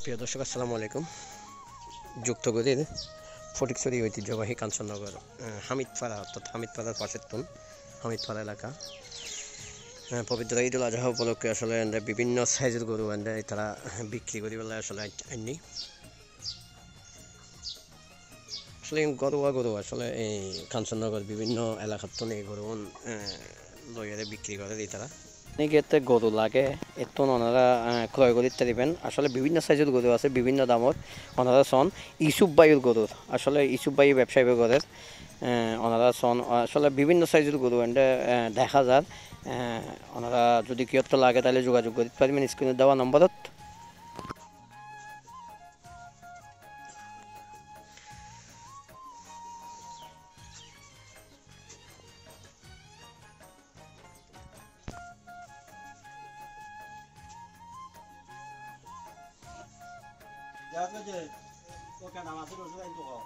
প্রিয় দর্শক আসসালামু আলাইকুম। যুক্তগতির ফটিকছড়ি ঐতিহ্যবাহী কাঞ্চননগর হামিদপাড়া অর্থাৎ হামিদপাড়ার পাশের হামিদপাড়া এলাকা পবিত্র ঈদুল আজহা উপলক্ষে আসলে বিভিন্ন সাইজের গরু তারা বিক্রি করি বলে আসলে আইনি আসলে গরু আসলে এই কাঞ্চননগর বিভিন্ন এলাকার তো এই গরু লইয়ারে বিক্রি করে তারা নিগেতে গরু লাগে এত ওনারা ক্রয় করে দিবেন। আসলে বিভিন্ন সাইজের গরু আছে, বিভিন্ন দামত ওনারা সন ইসুফ বায়ুর গরুর আসলে ইসুফ বায়ু ব্যবসায়ী গরের ওনারা সন আসলে বিভিন্ন সাইজের গরু দেখা যায়। ওনারা যদি কিয়ত লাগে তাহলে যোগাযোগ করতে পারবেন স্ক্রিনে দেওয়া নম্বরত। Ya, oke, nama aku dulu, itu kok.